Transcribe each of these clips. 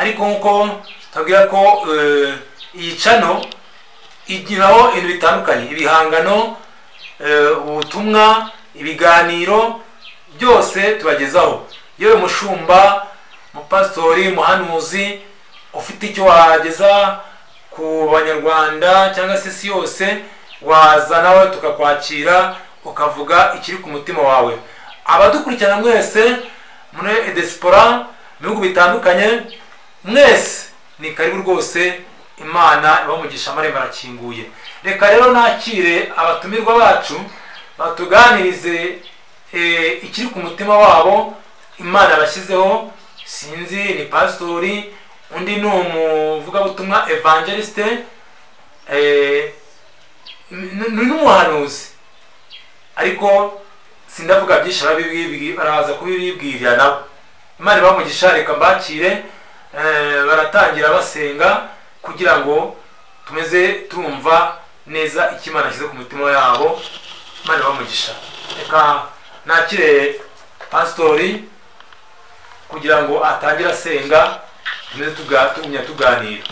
ariko nkuko tubwira ko iyi channel igiraho ibintu bitandukanye, ibihangano, ubutumwa, ibiganiro byose tubagezaho. Yewe mushumba, mupastori, muhanuzi ufite icyo wageza ku banyarwanda cyangwa se isi yose, waza nawe tukakwakira ukavuga ikiri ku mutima wawe. Abadukurikirana mwese muri diaspora mu bihugu bitandukanye, mwese ni karibu rwose. Imana ibamugisha, amarembo arakinguye. Reka rero nakire abatumirwa bacu batuganirize ikiri ku mutima wabo Imana bashyizeho. Sinzi ni pastori, undi ni umuvugabutumwa evangeliste, n'umuhanuzi, ariko sindavuga byinshi, baraza kubibwirira nabo. Imana ibamugisha. Reka mbakire, baratangira basenga kugira ngo tumeze tumva neza icyo Imana ashyize ku mutima yabo. Imana ibamugisha. Reka nakire pastori kugira ngo atangire asenga, tumeze tugumya tuganira.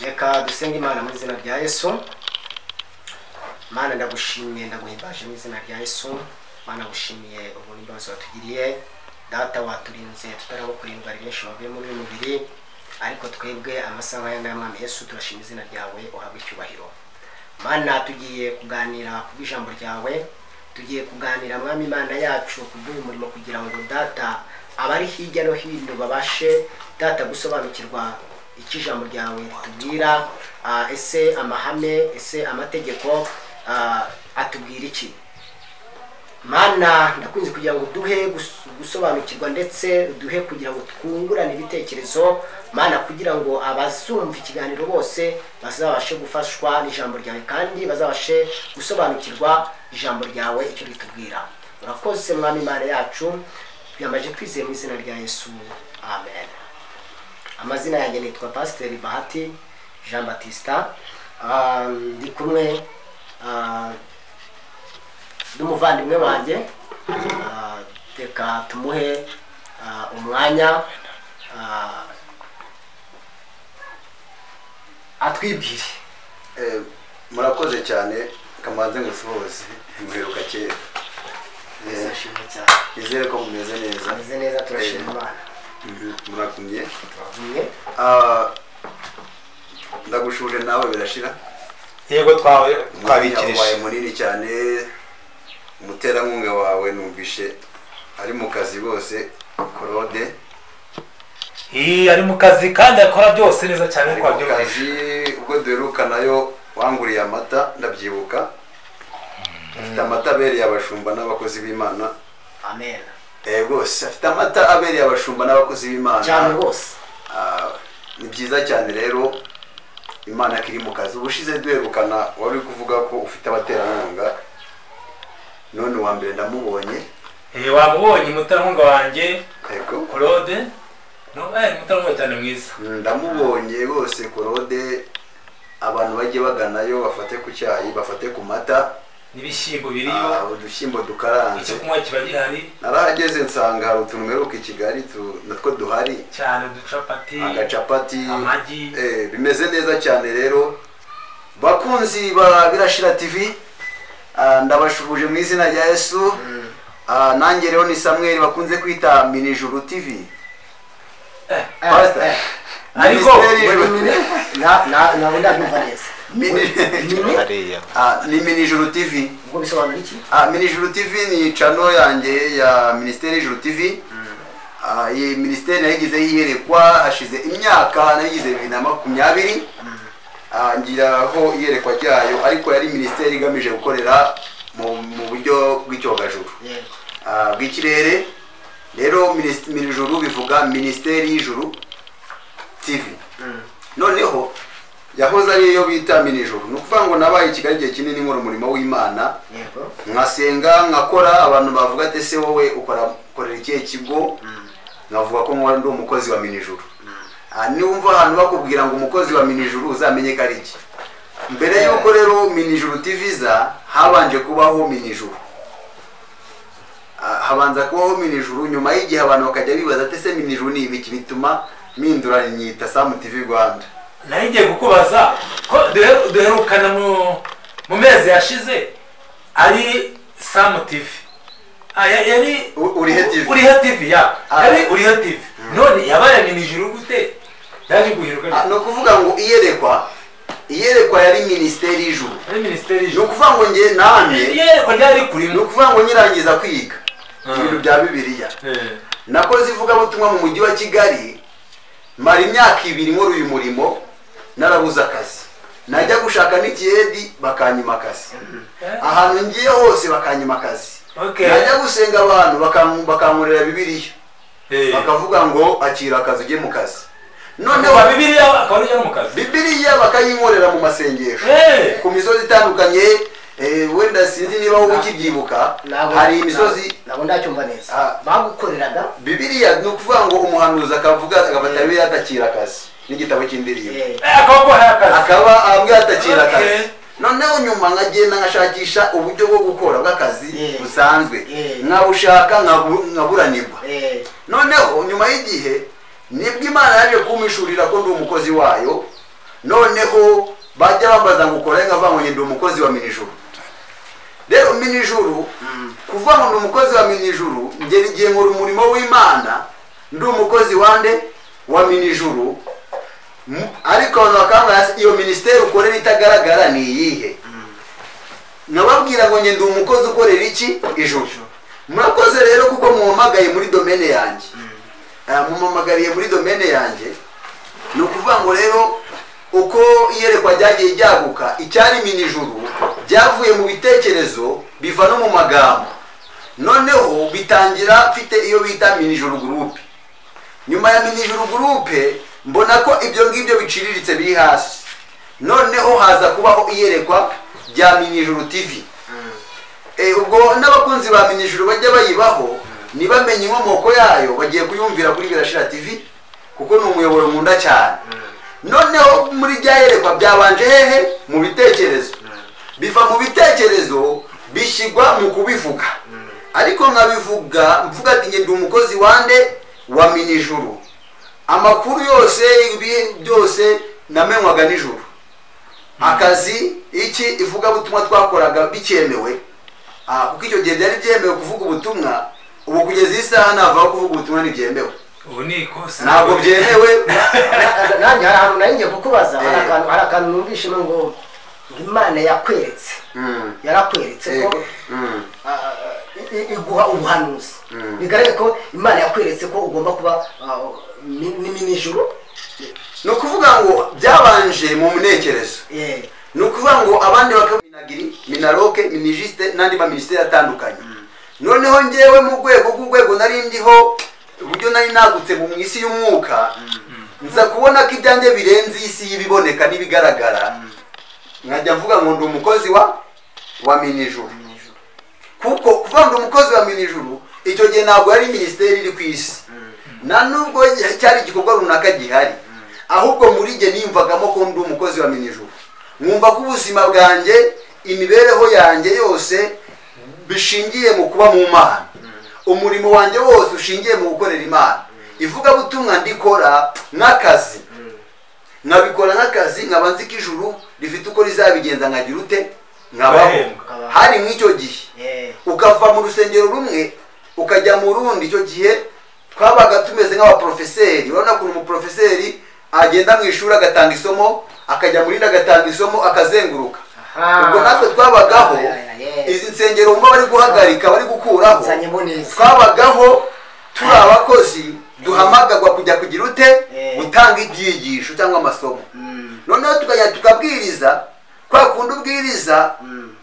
Reka dusenge. Imana mu izina rya Yesu. Mana ndagushimiye, ndaguhimbaje mu izina rya Yesu. Mana gushimiye ubuntu n'imbabazi watugiriye. Data waturinze tutarabo kurindwa, ari benshi bavuye muri uyu mubiri, ariko twebwe amasaha y'aya Mwami Yesu turashima izina ryawe, uhabwe icyubahiro. Mana tugiye kuganira ku ijambo ryawe, tugiye kuganira Mwami Imana yacu kubw'uyu murimo, kugira ngo Data abari hirya no hino babashe Data gusobanukirwa iki ijambo ryawe tubwira. Ese amahame, ese amategeko atubwira iki? Mana ndakunze kugira ngo duhe gusobanukirwa, ndetse duhe kugira ngo twungurane ibitekerezo, Mana kugira ngo abazumva ikiganiro bose bazabashe gufashwa n'ijambo ryawe, kandi bazabashe gusobanukirwa ijambo ryawe icyo ritubwira. Urakoze Mwami Imana yacu, twiyamaje twizeye mu izina rya Yesu, amen. Amazina yanjye nitwa Pasiteri Bahati Jean Baptista, ndi kumwe n'umuvandimwe wanjye. Reka tumuhe umwanya atwibwire. Murakoze cyane, kamanze ngusuhuze, muheruka kera. Ndashimye cyane. Izere ko mumeze neza. Meze neza, turashima Imana. Murakumye. Turakumye. Ndagushuje nawe birashira. Yego twabikirije. Wabaye munini cyane, umuterankunga wawe numvishe ari mu kazi bose, Claude. Ari mu kazi kandi akora byose neza cyane kwa byo kazi. Ubwo duheruka nayo wanguriye amata ndabyibuka. Afite amata abereye abashumba n'abakozi b'Imana. Amen. Rwose afite amata abereye abashumba n'abakozi b'Imana cyane rwose. Ni byiza cyane rero, Imana kiri mu kazi. Ubushize duherukana wari kuvuga ko ufite abaterankunga, none wa mbere ndamubonye. Wamubonye umuterankunga wanjye Claude. Umuterankunga cyane mwiza. Ndamubonye rwose Claude. Abantu bajye baganayo, bafate ku cyayi, bafate ku mata n'ibishyimbo biriyo, udushyimbo dukaranze, icyo kunywa kiba gihari. Narahageze nsanga hari utuntu mperuka i Kigali natwo duhari cyane, uducapati, agacapati, amagi, bimeze neza cyane. Rero bakunzi ba Birashira TV, ndabashuhuje mu izina rya Yesu. Nanjye rero ni Samuel bakunze kwita Minijuru TV. Ariko ntabwo ndabyumva neza. Ni Minijuru TV. Ubwo bisobanura iki? Minijuru TV ni channel yanjye ya Ministeri y'Ijuru TV. Iyi ministeri nayigize yiyerekwa hashize imyaka, nayigize 2020. Ngiraho iyerekwa ryayo, ariko yari ministeri igamije gukorera mu buryo bw'icyogajuru bw'ikirere. Rero Minijuru bivuga Ministeri y'Ijuru TV. Noneho yahoze ari yo bita Minijuru. Nukuvuga ngo nabaye i Kigali igihe kinini nkora umurimo w'Imana, nkasenga nkakora. Abantu bavuga ati se wowe ukorera ikihe kigo? Navuga ko ndi umukozi wa Minijuru. Niwumva ahantu bakubwira ngo umukozi wa Minijuru uzamenye ko ari iki. Mbere yuko rero Minijuru TV za habanje kubaho Minijuru. habanza kubaho minijuru nyuma y'igihe abantu bakajya bibaza ati se minijuru ni ibiki bituma mpindura nyita Sam TV Rwanda. nayo igiye kukubaza ko duherukana mu mezi yashize ari Sam TV yari Urihe TV yari Urihe TV none yabaye minijuru gute yaje guhiruka no kuvuga ngo iyerekwa yari ministeri y'ijuru no kuvuga ngo nge namye iyerekwa ryari kuri no kuvuga ngo nyirangiza kwiga ibintu bya Bibiliya nakoze ivuga butumwa mu mujyi wa Kigali mara imyaka 2 muri uyu murimo narabuza akazi najya gushaka n'ikiyedi bakanyima akazi ahantu ngiye hose bakanyima akazi najya gusenga abantu bakankorera Bibiliya bakavuga ngo akira akazi ujye mu kazi noneho Bibiliya akaba ari mu kazi Bibiliya bakayinkorera mu masengesho ku misozi itandukanye wenda sinzi niba wowe ukibyibuka hari imisozi nabo ndacyumva neza bagukoreraga Bibiliya no kuvuga ngo umuhanuzi akavuga agafata Bibiliya atakira akazi n'igitabo cy'indirimbo akaba ambwe atakira akazi noneho nyuma nkagenda nkashakisha uburyo bwo gukora bw'akazi busanzwe nkabushaka nkaburanirwa noneho nyuma y'igihe nibwo Imana yaje kumishurira ko ndi umukozi wayo noneho bajya bambaza ngo ukora nkavuga ngo ndi umukozi wa minijuru rero minijuru kuvuga ngo ndi umukozi wa minijuru ngera igihe nkora umurimo w'Imana ndi umukozi wa minijuru ariko abantu bakambwira iyo ministeri ukorera itagaragara ni iyihe nababwira ngo ndi umukozi ukorera iki ijuru murakoze rero kuko muhamagaye muri domaine yanjye mumamagariye muri domaine yanjye ni ukuvuga ngo rero uko iyerekwa ryagiye ryaguka icyari minijuru byavuye mu bitekerezo biva no mu magambo noneho bitangira mfite iyo bita minijuru group nyuma ya minijuru group mbona ko ibyo ngibyo biciriritse biri hasi noneho haza kubaho iyerekwa rya minijuru TV ubwo n'abakunzi ba minijuru bajya bayibaho nibamenye inkomoko yayo bagiye kuyumvira kuri Birashira TV kuko ni umuyoboro nkunda cyane noneho muri rya yerekwa byabanje hehe mu bitekerezo biva mu bitekerezo bishyirwa mu kubivuga ariko nkabivuga mvuga ati ndi umukozi wa minijuru amakuru yose byose namenwaga nijoro akazi iki ivuga butumwa twakoraga bikemewe kuko icyo gihe byari byemewe kuvuga ubutumwa ubu kugeza isaha navaho kuvuga ubutumwa ntibyemewe ubu ni ikosa ntabwo byemewe nanjye hari ahantu nari ngiye kukubaza hari akantu numvishemo ngo Imana yakweretse yarakweretse ko iguha ubuhanuzi bigaragara ko Imana yakweretse ko ugomba kuba minijuru no kuvuga ngo byabanje mu munekerezo no kuvuga ngo abandi bakaminagiri minaroke minijiste nandi ma ministeri atandukanye noneho ngewe mu rwego nari ndiho uburyo nari nagutse mu isi y'umwuka nza kubona ko ibyanjye birenze isi y'ibiboneka n'ibigaragara nkajya mvuga ngo ndi umukozi wa minijuru kuko kuvuga ngo umukozi wa minijuru icyo gihe ntabwo yari ministeri iri ku isi na nubwo cyari igikorwa runaka gihari ahubwo muri jye niyumvagamo ko ndi umukozi wa minijuru mwumva ko ubuzima bwanjye imibereho yanjye yose bishingiye mu kuba mu Mana umurimo wanjye wose ushingiye mu gukorera Imana ivuga butumwa ndikora nk'akazi nkabikora nk'akazi nkaba nzi ko ijuru rifite uko rizabigenza nkagira ute nkabaho hari mw'icyo gihe ukava mu rusengero rumwe ukajya mu rundi icyo gihe twabaga tumeze nk'abaprofeseri urabona ukuntu umuprofeseri agenda mu ishuri agatanga isomo akajya muri agatanga isomo akazenguruka ubwo natwe twabagaho izi nsengero wumva bari guhagarika bari gukuraho twabagaho turi abakozi duhamagagwa kujya kugira ute gutanga ibyigisho cyangwa amasomo noneho tukajya tukabwiriza kwa kundi ubwiriza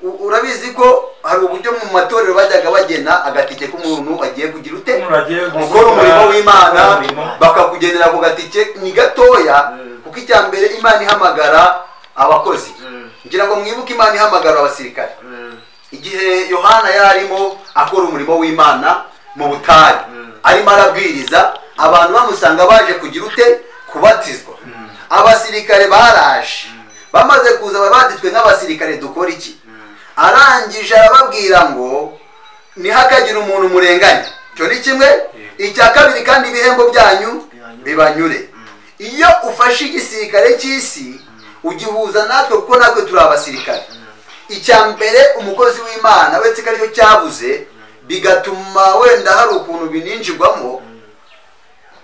urabizi ko hari uburyo mu matorero bajyaga bagena agatike k'umuntu agiye kugira ute gukora umurimo w'Imana bakakugenera ku gatike ni gatoya kuko icya mbere Imana ihamagara abakozi ngira ngo mwibuke Imana ihamagara abasirikare igihe Yohana yarimo akora umurimo w'Imana mu butayu arimo arabwiriza abantu bamusanga baje kugira ute kubatizwa abasirikare baraje bamaze kuza babanditswe nk'abasirikare dukora iki arangije arababwira ngo ntihakagira umuntu murenganya. Cyo ni kimwe. Icya kabiri kandi ibihembo byanyu bibanyure. Iyo ufashe igisirikare cy'isi ugihuza natwe kuko natwe turi abasirikare. Icya mbere umukozi w'Imana wetse ko aricyo cyabuze bigatuma wenda hari ukuntu bininjirwamo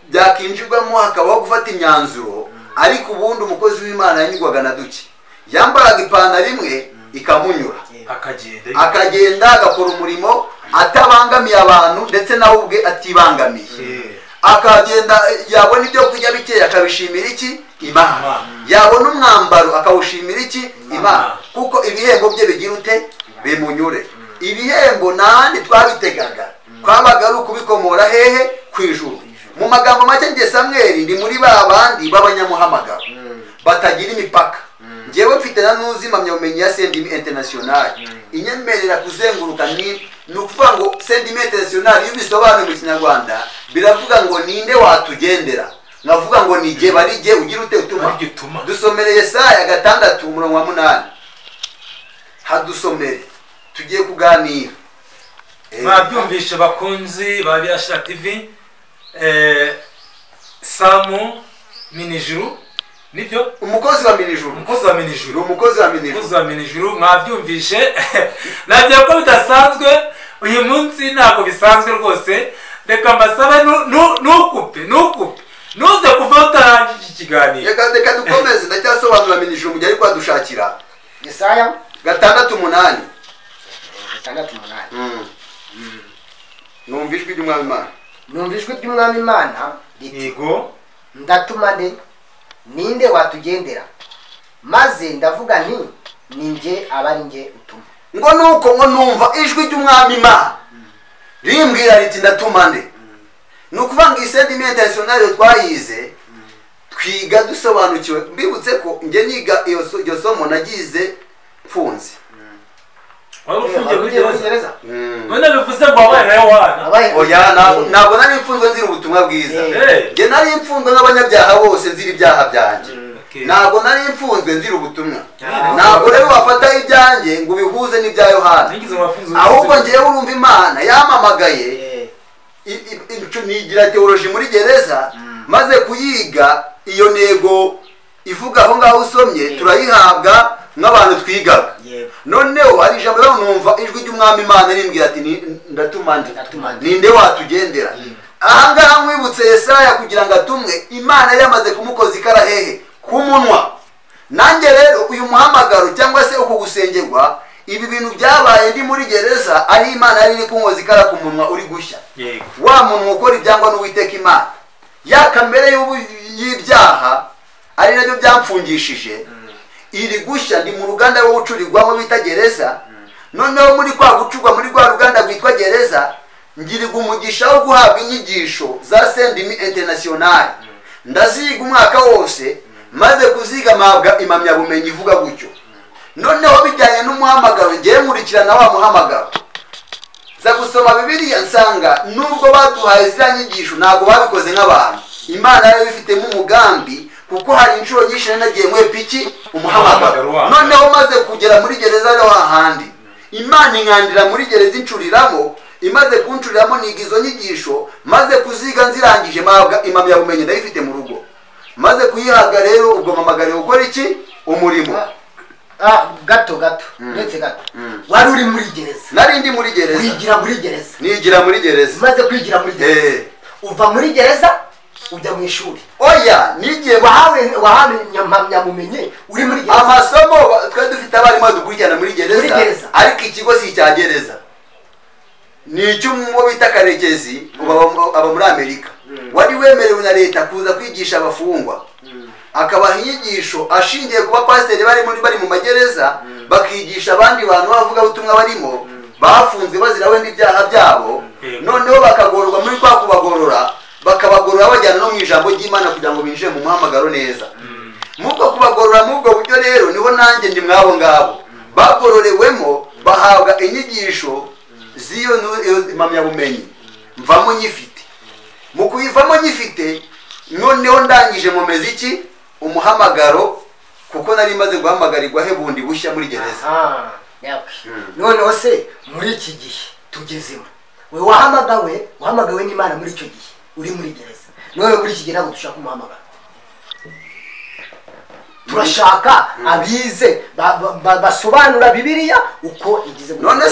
byakinjirwamo hakabaho gufata imyanzuro, ariko ubundi umukozi w'Imana yanyurwaga na duke. Yambaraga ipantaro imwe ikamunyura akagenda agakora umurimo atabangamiye abantu ndetse nawe ubwe atibangamiye. Akagenda yabona ibyo kurya bikeya akabishimira iki? Imana. Yabona umwambaro akawushimira iki? Imana. Kuko ibihembo bye bigira ute? Bimunyure. Ibihembo nandi twabitegaga kwabaga ari ukubikomora hehe? Kwijuru. Mu magambo make nge Samuel ndi muri babandi b'abanyamuhamagaro batagira imipaka. Ngewe mfite na nuzima myumenyi ya Sendimi International inyemerera kuzenguruka ni ukuvuga ngo Sendimi International iyo bisobanuye mu Kinyarwanda biravuga ngo ninde watugendera. Navuga ngo nije barije ugira ute utuma. Dusomere Yesaya 6:8. Hadusomere tugiye kuganira. Mwabyumvishe bakunzi ba Birashira TV. Samu Minijuru nibyo umukozi wa Minijuru. Umukozi wa Minijuru mwabyumvishe. Nagiye ko bidasanzwe uyu munsi nako bisanzwe rwose. Reka mbasabe nukupe nuze kuva utarangije ikiganiro. Reka dukomeze ndacyasobanura Minijuru mu gihe ari kwadushakira. Yesaya 6:8. Numva ijwi ry'Umwami Imana. Numva ijwi ry'Umwami Imana yego ndatuma ninde watugendera, maze ndavuga nti ninjye abari nge utuma. Ngo nuko ngo numva ijwi ry'Umwami Imana rimbwira riti ndatuma nde. Nukuvuga ngo Sendimi International twayize twiga dusobanukiwe. Mbibutse ko nge niga iyo somo nagize mfunze. Warufungiye muri gereza. None bivuze ngo wabaye nayo wana. Oya ntabwo nari mfunzwe nzira ubutumwa bwiza. Nge nari mfunzwe n'abanyabyaha bose nzira ibyaha byanjye. Ntabwo nari mfunzwe nzira ubutumwa. Ntabwo rero wafata ibyanjye ngo bihuze n'ibya Yohana. Ahubwo ngewe urumva Imana yamamagaye nigira teoloji muri gereza maze kuyiga. Iyo nego ivuga aho ngaho usomye turayihabwa nk'abantu twigaga. Noneho hari ijambo rero numva ijwi ry'Umwami Imana rimbwira ati ndatuma ninde watugendera. Aha ngaha mwibutse Yesaya kugira ngo atumwe Imana yari yamaze kumukoza ikara hehe? Ku munwa. Nanjye rero uyu muhamagaro cyangwa se uko gusengerwa ibi bintu byabaye ndi muri gereza ari Imana yari iri kunkoza ikara ku munwa uri gushya. Wa muntu ukora ibyangwa n'Uwiteka Imana ya kamere y'ibyaha ari nabyo byamfungishije iri gushya. Ndi mu ruganda rwo gucurirwamo bita gereza. Noneho muri kwa gucurwa muri rwa ruganda rwitwa gereza ngirirwa umugisha wo guhabwa inyigisho za Sendimi International. Ndaziga umwaka wose maze kuziga mpabwa impamyabumenyi ivuga gutyo. Noneho bijyanye n'umuhamagaro ngiye nkurikirana wa muhamagaro za gusoma Bibiliya nsanga nubwo baduhaye ziriya nyigisho ntabwo babikoze nk'abantu. Imana yari ifitemo umugambi kuko hari inshuro nyinshi nagiye mwepa iki umuhamagaro. Noneho maze kugera muri gereza no hahandi Imana inkandira muri gereza incuriramo. Imaze kuncuriramo niga izo nyigisho maze kuziga nzirangije mpabwa impamyabumenyi ndayifite mu rugo. Maze kuyihabwa rero ubwo mpamagare gukora iki umurimo. Gato ndetse gato wari uri muri gereza. Nari ndi muri gereza. Nigira muri gereza. Maze kwigira muri gereza uva muri gereza ujya mu ishuri. Oya nigiye wahawe impamyabumenyi uri muri gereza. Amasomo twe dufite abarimu dukurikirana muri gereza ariko ikigo si cya gereza. Ni icy'umwo bita Karekezi aba muri Amerika. Wari wemerewe na leta kuza kwigisha abafungwa. Akabaha inyigisho ashingiye kuba pasiteri bari mu magereza bakigisha abandi bantu bavuga ubutumwa barimo bafunzwe bazira wenda ibyaha byabo. Noneho bakagororwa muri kwa kubagorora bakabagorora bajyana no mu ijambo ry'Imana kugira ngo binjire mu muhamagaro neza. Mubwo kubagorora mubwo buryo rero niho nanjye ndi mwabo ngabo bagororewemo bahabwa inyigisho ziyo impamyabumenyi mvamo nyifite. Mu kuyivamo nyifite noneho ndangije mu meziki umuhamagaro kuko nari maze guhamagarirwa he bundi bushya muri gereza. Noneho se muri iki gihe tugezemo. We wahamagawe n'Imana muri icyo gihe uri muri gereza. None muri iki gihe ntabwo dushaka umuhamagara. Turashaka abize basobanura Bibiliya uko igize. None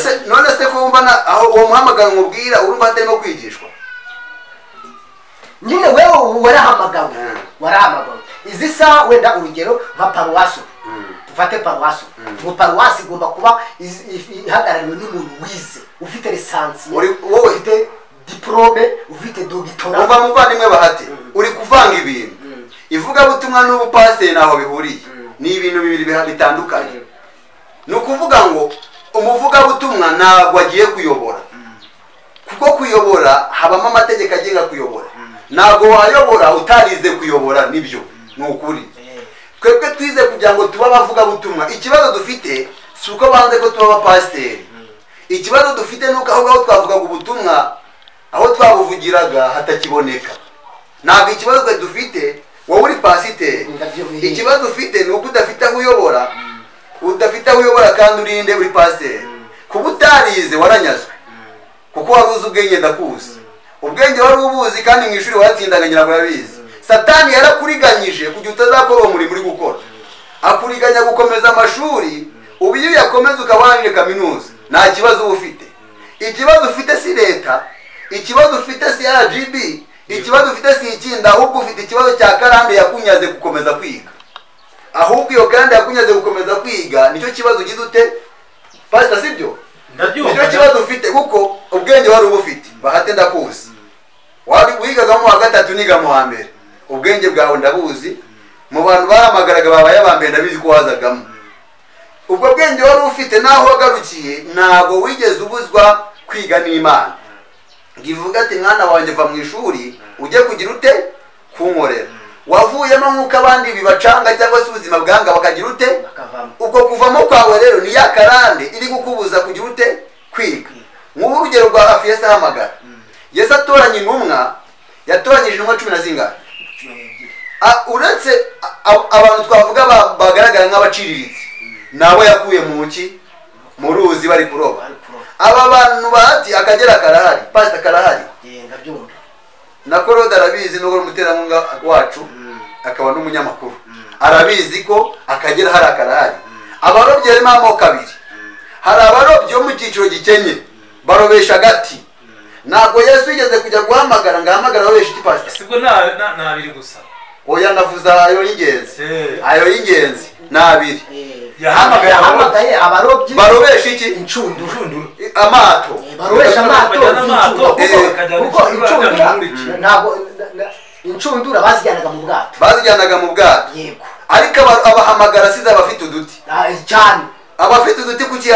se ko wumva aho uwo muhamagaro nkubwira urumva atarimo kwigishwa? Nyine wewe warahamagawe. Izi sa wenda urugero nka paruwasi. Tufate paruwasi. Mu paruwasi igomba kuba ihagarariwe n'umuntu wize, ufite lisansi, wowe ufite diplome, ufite dogitora. Umva muvandimwe Bahati, uri kuvanga ibintu. Ivuga butumwa n'ubupasiteri naho bihuriye. Ni ibintu bibiri bitandukanye. Ni ukuvuga ngo umuvuga butumwa ntabwo agiye kuyobora. Kuko kuyobora habamo amategeko agenga kuyobora. Ntabwo wayobora utarize kuyobora, nibyo ni ukuri. Twebwe twize kugira ngo tuba bavuga butumwa. Ikibazo dufite si uko banze ko tuba abapasiteri. Ikibazo dufite nuko aho twavugaga ubutumwa, aho twabuvugiraga hatakiboneka. Ntabwo ikibazo dufite wowe uri pasiteri. Ikibazo ufite ni uko udafite aho uyobora, kandi urinde uri pasiteri. Kuba utarize waranyazwe, kuko wari uzi ubwenge ndakuzi. Ubwenge wari ubuzi kandi mu ishuri waratsindaga ngira yabizi. Satani yarakuriganyije kugira utazakora uwo muri gukora. Akuriganya gukomeza amashuri, ubu iyo yakomeza ukabanire kaminuza nta kibazo ufite. Ikibazo ufite si leta, ikibazo ufite si RGB, ikibazo ufite si ikinda, ahubwo ufite ikibazo cya karande yakunyaze gukomeza kwiga. Ahubwo iyo karande yakunyaze gukomeza kwiga nicyo kibazo ugize ute? Pastor sibyo? Nicyo kibazo ufite kuko ubwenge wari ubufite. Bahate ndakuzi. Wari wigagamo wa gatatu niga mu wa mbere. Ubwenge bwawe ndabuzi. Mu bantu bahamagaraga babaye abambere ndabizi ko wazagamo. Ubwo bwenge wari ufite naho wagarukiye ntabwo wigeze ubuzwa kwiga n'Imana. Ngivuga ati mwana wanjye va mu ishuri ujye kugira ute? Kunkorera. Wavuyemo nk'uko abandi bibacanga cyangwa se ubuzima bwanga bakagira ute? Ubwo kuvamo kwawe rero ni ya karande iri gukubuza kugira ute? Kwiga. Nk'ubu urugero rwa hafi Yesu ahamagara. Yesu atoranya intumwa, yatoranyije intumwa 10 uretse abantu twavuga bagaragara nk'abaciriritse, nabo yakuye mu nki mu ruzi bari kuroba. Aba bantu Bahati Akagera karahari, Pastor karahari. Ndabyumva. Na Korode arabizi no umuterankunga wacu akaba n'umunyamakuru. Arabizi ko Akagera hari akarahari. Abarobyi harimo amoko abiri. Hari abarobyi mu cyiciro gikenye barobesha gati. Ntabwo Yesu yigeze kujya guhamagara ngahamagara babesha iki Pastor? Sibwo nabiri gusa. Oya navuza ayo y'ingenzi. Ayo y'ingenzi nabiri. Yahamagaye abarobyi barobesha iki? Incunduru. Amato. Barobesha amato. Kuko incundura ntabwo incundura bazijyanaga mu bwato. Yego. Ariko abahamagara siza abafite uduti. Cyane. Abafite uduti kuki